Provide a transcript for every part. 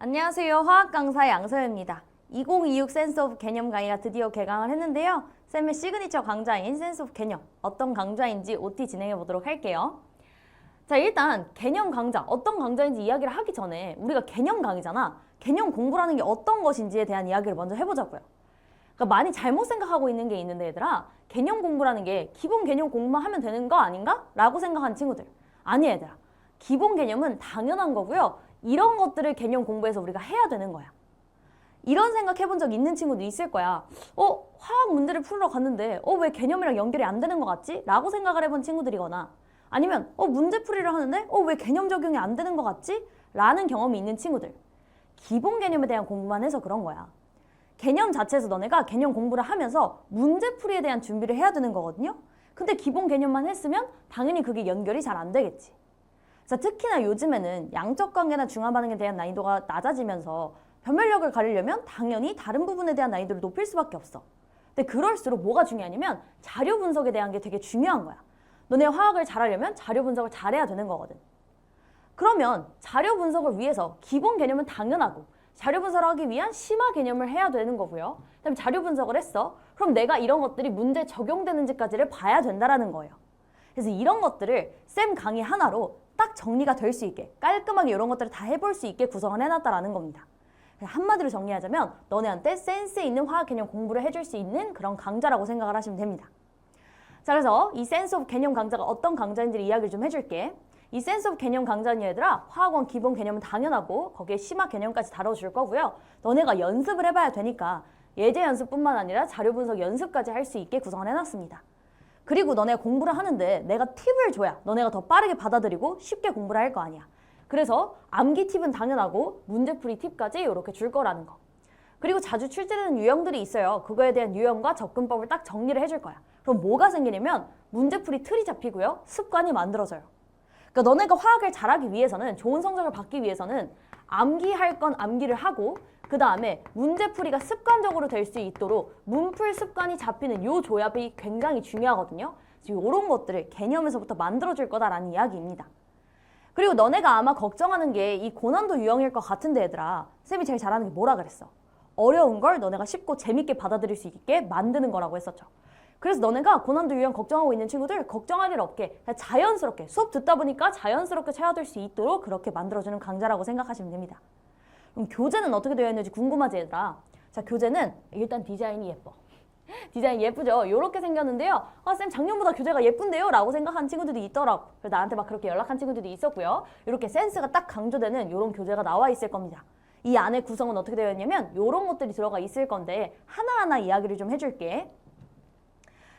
안녕하세요. 화학 강사 양서연입니다. 2026 센스 오브 개념 강의가 드디어 개강을 했는데요. 쌤의 시그니처 강좌인 센스 오브 개념, 어떤 강좌인지 OT 진행해 보도록 할게요. 자, 일단 개념 강좌, 어떤 강좌인지 이야기를 하기 전에 우리가 개념 강의잖아. 개념 공부라는 게 어떤 것인지에 대한 이야기를 먼저 해보자고요. 그러니까 많이 잘못 생각하고 있는 게 있는데 얘들아, 개념 공부라는 게 기본 개념 공부만 하면 되는 거 아닌가? 라고 생각하는 친구들. 아니 얘들아, 기본 개념은 당연한 거고요. 이런 것들을 개념 공부해서 우리가 해야 되는 거야. 이런 생각 해본 적 있는 친구도 있을 거야. 화학 문제를 풀러 갔는데 왜 개념이랑 연결이 안 되는 것 같지? 라고 생각을 해본 친구들이거나 아니면 문제풀이를 하는데 왜 개념 적용이 안 되는 것 같지? 라는 경험이 있는 친구들. 기본 개념에 대한 공부만 해서 그런 거야. 개념 자체에서 너네가 개념 공부를 하면서 문제풀이에 대한 준비를 해야 되는 거거든요. 근데 기본 개념만 했으면 당연히 그게 연결이 잘 안 되겠지. 자, 특히나 요즘에는 양적 관계나 중화 반응에 대한 난이도가 낮아지면서 변별력을 가리려면 당연히 다른 부분에 대한 난이도를 높일 수밖에 없어. 근데 그럴수록 뭐가 중요하냐면 자료 분석에 대한 게 되게 중요한 거야. 너네 화학을 잘하려면 자료 분석을 잘해야 되는 거거든. 그러면 자료 분석을 위해서 기본 개념은 당연하고 자료 분석을 하기 위한 심화 개념을 해야 되는 거고요. 그다음에 자료 분석을 했어. 그럼 내가 이런 것들이 문제에 적용되는지까지를 봐야 된다라는 거예요. 그래서 이런 것들을 쌤 강의 하나로 딱 정리가 될 수 있게 깔끔하게 이런 것들을 다 해볼 수 있게 구성을 해놨다라는 겁니다. 한마디로 정리하자면 너네한테 센스 있는 화학 개념 공부를 해줄 수 있는 그런 강좌라고 생각을 하시면 됩니다. 자, 그래서 이 센스 오브 개념 강좌가 어떤 강좌인지 이야기를 좀 해줄게. 이 센스 오브 개념 강좌는 얘들아 화학원 기본 개념은 당연하고 거기에 심화 개념까지 다뤄줄 거고요. 너네가 연습을 해봐야 되니까 예제 연습뿐만 아니라 자료 분석 연습까지 할 수 있게 구성을 해놨습니다. 그리고 너네가 공부를 하는데 내가 팁을 줘야 너네가 더 빠르게 받아들이고 쉽게 공부를 할 거 아니야. 그래서 암기 팁은 당연하고 문제풀이 팁까지 이렇게 줄 거라는 거. 그리고 자주 출제되는 유형들이 있어요. 그거에 대한 유형과 접근법을 딱 정리를 해줄 거야. 그럼 뭐가 생기냐면 문제풀이 틀이 잡히고요. 습관이 만들어져요. 그러니까 너네가 화학을 잘하기 위해서는 좋은 성적을 받기 위해서는 암기할 건 암기를 하고 그 다음에 문제풀이가 습관적으로 될 수 있도록 문풀 습관이 잡히는 요 조합이 굉장히 중요하거든요. 지금 이런 것들을 개념에서부터 만들어줄 거다라는 이야기입니다. 그리고 너네가 아마 걱정하는 게 이 고난도 유형일 것 같은데 얘들아, 쌤이 제일 잘하는 게 뭐라 그랬어? 어려운 걸 너네가 쉽고 재밌게 받아들일 수 있게 만드는 거라고 했었죠. 그래서 너네가 고난도 유형 걱정하고 있는 친구들 걱정할 일 없게 그냥 자연스럽게 수업 듣다 보니까 자연스럽게 채워들 수 있도록 그렇게 만들어주는 강좌라고 생각하시면 됩니다. 그럼 교재는 어떻게 되어 있는지 궁금하지 얘들아? 자, 교재는 일단 디자인이 예뻐. 디자인 예쁘죠? 이렇게 생겼는데요. 쌤 작년보다 교재가 예쁜데요? 라고 생각한 친구들도 있더라고. 그래서 나한테 막 그렇게 연락한 친구들도 있었고요. 이렇게 센스가 딱 강조되는 이런 교재가 나와 있을 겁니다. 이 안에 구성은 어떻게 되어 있냐면 이런 것들이 들어가 있을 건데 하나하나 이야기를 좀 해줄게.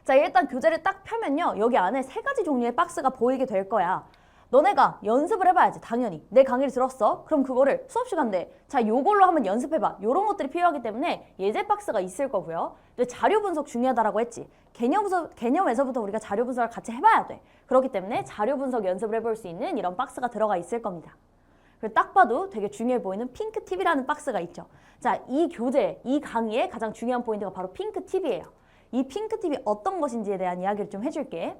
자, 일단 교재를 딱 펴면요. 여기 안에 3가지 종류의 박스가 보이게 될 거야. 너네가 연습을 해봐야지 당연히. 내 강의를 들었어? 그럼 그거를 수업 시간대 자 요걸로 한번 연습해봐. 요런 것들이 필요하기 때문에 예제 박스가 있을 거고요. 근데 자료 분석 중요하다라고 했지. 개념에서부터 우리가 자료 분석을 같이 해봐야 돼. 그렇기 때문에 자료 분석 연습을 해볼 수 있는 이런 박스가 들어가 있을 겁니다. 그리고 딱 봐도 되게 중요해 보이는 핑크 팁이라는 박스가 있죠. 자, 이 교재, 이 강의의 가장 중요한 포인트가 바로 핑크 팁이에요. 이 핑크 팁이 어떤 것인지에 대한 이야기를 좀 해줄게.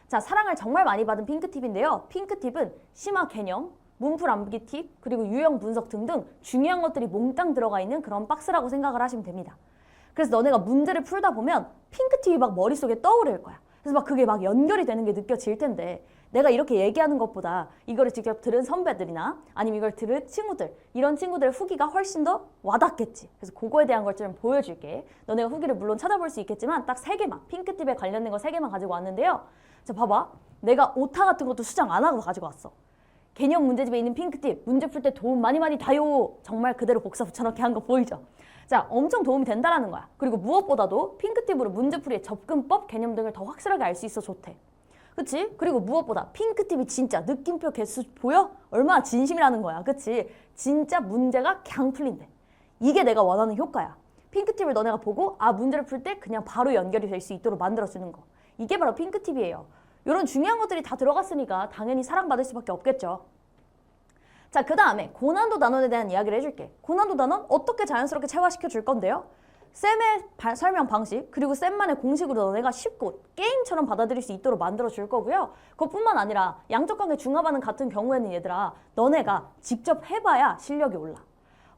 자, 사랑을 정말 많이 받은 핑크팁인데요. 핑크팁은 심화 개념, 문풀 암기 팁, 그리고 유형 분석 등등 중요한 것들이 몽땅 들어가 있는 그런 박스라고 생각을 하시면 됩니다. 그래서 너네가 문제를 풀다 보면 핑크팁이 막 머릿속에 떠오를 거야. 그래서 막 그게 막 연결이 되는 게 느껴질 텐데 내가 이렇게 얘기하는 것보다 이거를 직접 들은 선배들이나 아니면 이걸 들은 친구들, 이런 친구들의 후기가 훨씬 더 와닿겠지. 그래서 그거에 대한 걸 좀 보여줄게. 너네가 후기를 물론 찾아볼 수 있겠지만 딱 3개만, 핑크팁에 관련된 거 3개만 가지고 왔는데요. 자, 봐봐. 내가 오타 같은 것도 수정 안 하고 가지고 왔어. 개념 문제집에 있는 핑크팁, 문제 풀 때 도움 많이 다요. 정말 그대로 복사 붙여넣기 한 거 보이죠? 자, 엄청 도움이 된다라는 거야. 그리고 무엇보다도 핑크팁으로 문제풀이의 접근법, 개념 등을 더 확실하게 알 수 있어 좋대. 그치? 그리고 무엇보다 핑크팁이 진짜 느낌표 개수 보여? 얼마나 진심이라는 거야. 그치? 진짜 문제가 그냥 풀린대. 이게 내가 원하는 효과야. 핑크팁을 너네가 보고 문제를 풀 때 그냥 바로 연결이 될 수 있도록 만들어주는 거. 이게 바로 핑크팁이에요. 이런 중요한 것들이 다 들어갔으니까 당연히 사랑받을 수밖에 없겠죠. 자, 그 다음에 고난도 단원에 대한 이야기를 해줄게. 고난도 단원 어떻게 자연스럽게 체화시켜 줄 건데요? 쌤의 설명 방식 그리고 쌤만의 공식으로 너네가 쉽고 게임처럼 받아들일 수 있도록 만들어 줄 거고요. 그것뿐만 아니라 양적 관계 중화 반응 같은 경우에는 얘들아 너네가 직접 해봐야 실력이 올라.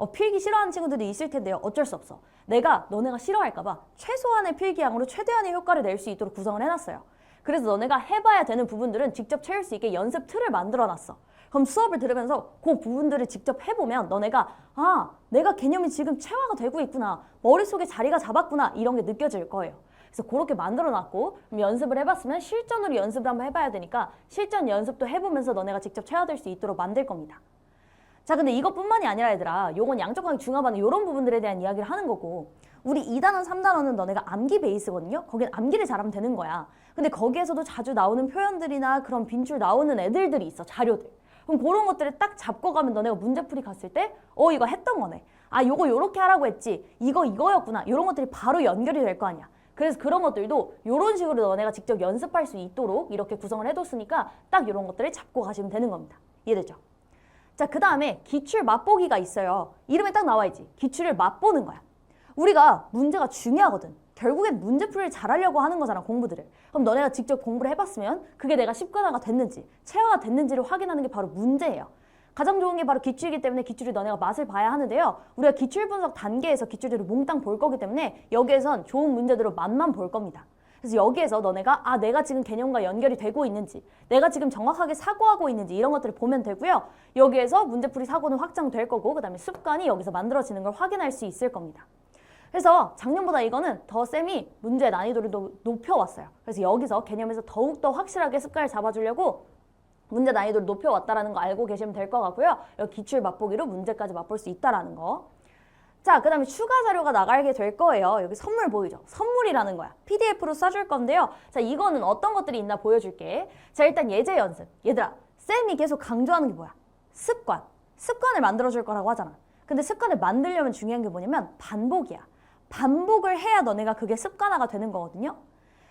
필기 싫어하는 친구들이 있을 텐데요. 어쩔 수 없어. 내가 너네가 싫어할까봐 최소한의 필기량으로 최대한의 효과를 낼 수 있도록 구성을 해놨어요. 그래서 너네가 해봐야 되는 부분들은 직접 채울 수 있게 연습 틀을 만들어놨어. 그럼 수업을 들으면서 그 부분들을 직접 해보면 너네가 내가 개념이 지금 체화가 되고 있구나. 머릿속에 자리가 잡았구나. 이런 게 느껴질 거예요. 그래서 그렇게 만들어놨고 그럼 연습을 해봤으면 실전으로 연습을 한번 해봐야 되니까 실전 연습도 해보면서 너네가 직접 체화될 수 있도록 만들 겁니다. 자, 근데 이것뿐만이 아니라 얘들아, 요건 양적 강의 중화반은 이런 부분들에 대한 이야기를 하는 거고 우리 2단원, 3단원은 너네가 암기 베이스거든요. 거긴 암기를 잘하면 되는 거야. 근데 거기에서도 자주 나오는 표현들이나 그런 빈출 나오는 애들이 있어, 자료들. 그럼 그런 것들을 딱 잡고 가면 너네가 문제풀이 갔을 때 이거 했던 거네. 요거 요렇게 하라고 했지. 이거였구나. 이런 것들이 바로 연결이 될 거 아니야. 그래서 그런 것들도 이런 식으로 너네가 직접 연습할 수 있도록 이렇게 구성을 해뒀으니까 딱 이런 것들을 잡고 가시면 되는 겁니다. 이해되죠? 자, 그 다음에 기출 맛보기가 있어요. 이름에 딱 나와있지. 기출을 맛보는 거야. 우리가 문제가 중요하거든. 결국엔 문제풀이를 잘하려고 하는 거잖아, 공부들을. 그럼 너네가 직접 공부를 해봤으면 그게 내가 습관화가 됐는지, 체화가 됐는지를 확인하는 게 바로 문제예요. 가장 좋은 게 바로 기출이기 때문에 기출을 너네가 맛을 봐야 하는데요. 우리가 기출 분석 단계에서 기출들을 몽땅 볼 거기 때문에 여기에선 좋은 문제들로 맛만 볼 겁니다. 그래서 여기에서 너네가 내가 지금 개념과 연결이 되고 있는지, 내가 지금 정확하게 사고하고 있는지 이런 것들을 보면 되고요. 여기에서 문제풀이 사고는 확장될 거고 그 다음에 습관이 여기서 만들어지는 걸 확인할 수 있을 겁니다. 그래서 작년보다 이거는 더 쌤이 문제 난이도를 높여왔어요. 그래서 여기서 개념에서 더욱더 확실하게 습관을 잡아주려고 문제 난이도를 높여왔다는 거 알고 계시면 될 것 같고요. 여기 기출 맛보기로 문제까지 맛볼 수 있다는 거. 자, 그 다음에 추가 자료가 나가게 될 거예요. 여기 선물 보이죠? 선물이라는 거야. PDF로 써줄 건데요. 자, 이거는 어떤 것들이 있나 보여줄게. 자, 일단 예제 연습. 얘들아, 쌤이 계속 강조하는 게 뭐야? 습관. 습관을 만들어줄 거라고 하잖아. 근데 습관을 만들려면 중요한 게 뭐냐면 반복이야. 반복을 해야 너네가 그게 습관화가 되는 거거든요.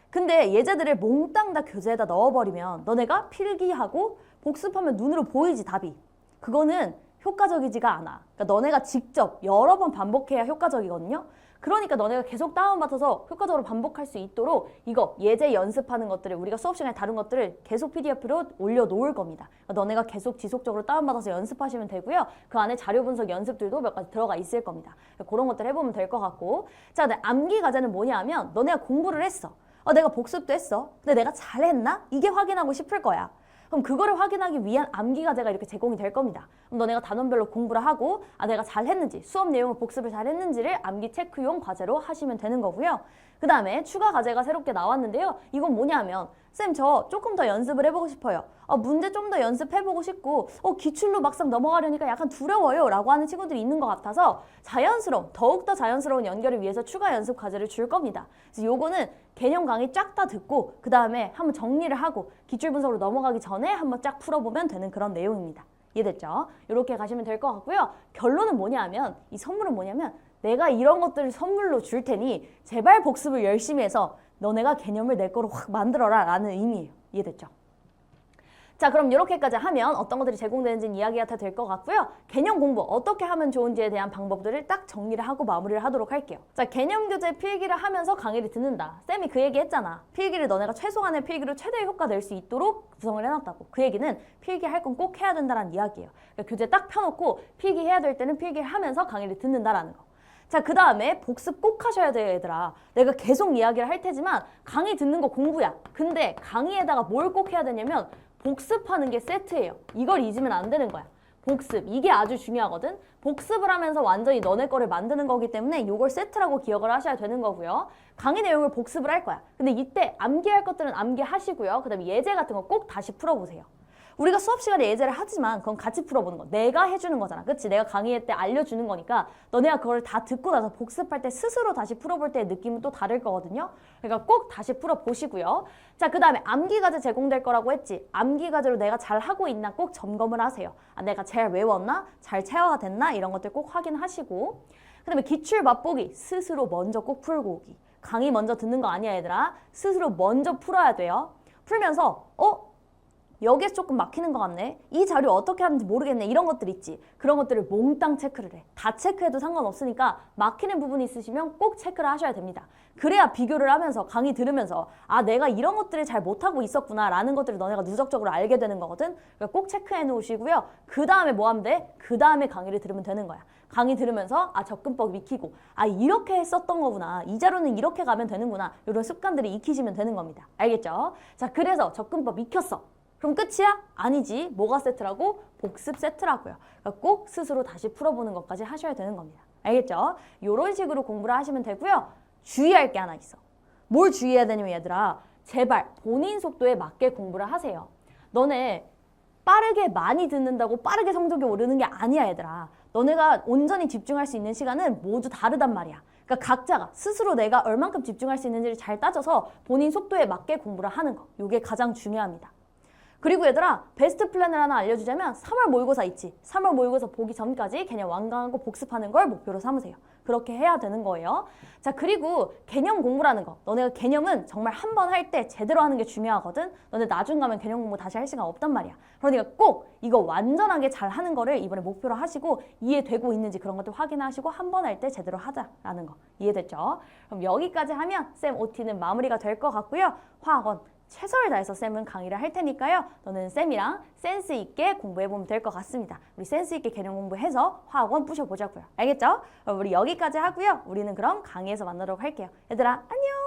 근데 예제들을 몽땅 다 교재에다 넣어버리면 너네가 필기하고 복습하면 눈으로 보이지, 답이. 그거는 효과적이지가 않아. 그러니까 너네가 직접 여러 번 반복해야 효과적이거든요. 그러니까 너네가 계속 다운받아서 효과적으로 반복할 수 있도록 이거 예제 연습하는 것들을 우리가 수업 시간에 다룬 것들을 계속 PDF로 올려놓을 겁니다. 그러니까 너네가 계속 지속적으로 다운받아서 연습하시면 되고요. 그 안에 자료 분석 연습들도 몇 가지 들어가 있을 겁니다. 그러니까 그런 것들 해보면 될 것 같고. 자, 근데 암기 과제는 뭐냐 하면 너네가 공부를 했어. 내가 복습도 했어. 근데 내가 잘했나? 이게 확인하고 싶을 거야. 그럼 그거를 확인하기 위한 암기 과제가 이렇게 제공이 될 겁니다. 그럼 너네가 단원별로 공부를 하고 내가 잘했는지, 수업 내용을 복습을 잘했는지를 암기 체크용 과제로 하시면 되는 거고요. 그 다음에 추가 과제가 새롭게 나왔는데요. 이건 뭐냐면 쌤, 저 조금 더 연습을 해보고 싶어요. 문제 좀 더 연습해보고 싶고 기출로 막상 넘어가려니까 약간 두려워요 라고 하는 친구들이 있는 것 같아서 더욱더 자연스러운 연결을 위해서 추가 연습 과제를 줄 겁니다. 그래서 요거는 개념 강의 쫙 다 듣고 그 다음에 한번 정리를 하고 기출 분석으로 넘어가기 전에 한번 쫙 풀어보면 되는 그런 내용입니다. 이해됐죠? 이렇게 가시면 될 것 같고요. 결론은 뭐냐면 이 선물은 뭐냐면 내가 이런 것들을 선물로 줄 테니 제발 복습을 열심히 해서 너네가 개념을 내 거로 확 만들어라 라는 의미예요. 이해됐죠? 자, 그럼 이렇게까지 하면 어떤 것들이 제공되는지는 이야기가 다 될 것 같고요. 개념 공부 어떻게 하면 좋은지에 대한 방법들을 딱 정리를 하고 마무리를 하도록 할게요. 자, 개념 교재 필기를 하면서 강의를 듣는다. 쌤이 그 얘기 했잖아. 필기를 너네가 최소한의 필기로 최대의 효과 낼 수 있도록 구성을 해놨다고. 그 얘기는 필기할 건 꼭 해야 된다는 이야기예요. 그러니까 교재 딱 펴놓고 필기해야 될 때는 필기를 하면서 강의를 듣는다라는 거. 자, 그 다음에 복습 꼭 하셔야 돼요, 얘들아. 내가 계속 이야기를 할 테지만 강의 듣는 거 공부야. 근데 강의에다가 뭘 꼭 해야 되냐면 복습하는 게 세트예요. 이걸 잊으면 안 되는 거야. 복습, 이게 아주 중요하거든. 복습을 하면서 완전히 너네 거를 만드는 거기 때문에 이걸 세트라고 기억을 하셔야 되는 거고요. 강의 내용을 복습을 할 거야. 근데 이때 암기할 것들은 암기하시고요. 그 다음에 예제 같은 거 꼭 다시 풀어보세요. 우리가 수업 시간에 예제를 하지만 그건 같이 풀어보는 거. 내가 해주는 거잖아. 그치? 내가 강의할 때 알려주는 거니까 너네가 그걸 다 듣고 나서 복습할 때 스스로 다시 풀어볼 때의 느낌은 또 다를 거거든요. 그러니까 꼭 다시 풀어보시고요. 자, 그 다음에 암기 과제 제공될 거라고 했지. 암기 과제로 내가 잘 하고 있나 꼭 점검을 하세요. 내가 잘 외웠나? 잘 체화가 됐나? 이런 것들 꼭 확인하시고. 그 다음에 기출 맛보기. 스스로 먼저 꼭 풀고 오기. 강의 먼저 듣는 거 아니야, 얘들아. 스스로 먼저 풀어야 돼요. 풀면서 여기에서 조금 막히는 것 같네. 이 자료 어떻게 하는지 모르겠네. 이런 것들 있지. 그런 것들을 몽땅 체크를 해. 다 체크해도 상관없으니까 막히는 부분이 있으시면 꼭 체크를 하셔야 됩니다. 그래야 비교를 하면서 강의 들으면서 아 내가 이런 것들을 잘 못하고 있었구나 라는 것들을 너네가 누적적으로 알게 되는 거거든. 그러니까 꼭 체크해 놓으시고요. 그 다음에 뭐 하면 돼? 그 다음에 강의를 들으면 되는 거야. 강의 들으면서 아 접근법 익히고 아 이렇게 했었던 거구나. 이 자료는 이렇게 가면 되는구나. 이런 습관들을 익히시면 되는 겁니다. 알겠죠? 자 그래서 접근법 익혔어. 그럼 끝이야? 아니지. 뭐가 세트라고? 복습 세트라고요. 그러니까 꼭 스스로 다시 풀어보는 것까지 하셔야 되는 겁니다. 알겠죠? 이런 식으로 공부를 하시면 되고요. 주의할 게 하나 있어. 뭘 주의해야 되냐면 얘들아 제발 본인 속도에 맞게 공부를 하세요. 너네 빠르게 많이 듣는다고 빠르게 성적이 오르는 게 아니야 얘들아. 너네가 온전히 집중할 수 있는 시간은 모두 다르단 말이야. 그러니까 각자가 스스로 내가 얼만큼 집중할 수 있는지를 잘 따져서 본인 속도에 맞게 공부를 하는 거. 이게 가장 중요합니다. 그리고 얘들아 베스트 플랜을 하나 알려주자면 3월 모의고사 있지. 3월 모의고사 보기 전까지 개념 완강하고 복습하는 걸 목표로 삼으세요. 그렇게 해야 되는 거예요. 자 그리고 개념 공부라는 거. 너네가 개념은 정말 한 번 할 때 제대로 하는 게 중요하거든. 너네 나중 가면 개념 공부 다시 할 시간 없단 말이야. 그러니까 꼭 이거 완전하게 잘 하는 거를 이번에 목표로 하시고 이해되고 있는지 그런 것들 확인하시고 한 번 할 때 제대로 하자라는 거. 이해됐죠? 그럼 여기까지 하면 쌤 OT는 마무리가 될 것 같고요. 화학원 최선을 다해서 쌤은 강의를 할 테니까요. 너는 쌤이랑 센스 있게 공부해보면 될 것 같습니다. 우리 센스 있게 개념 공부해서 화학원 부셔보자고요. 알겠죠? 그럼 우리 여기까지 하고요. 우리는 그럼 강의에서 만나도록 할게요. 얘들아 안녕!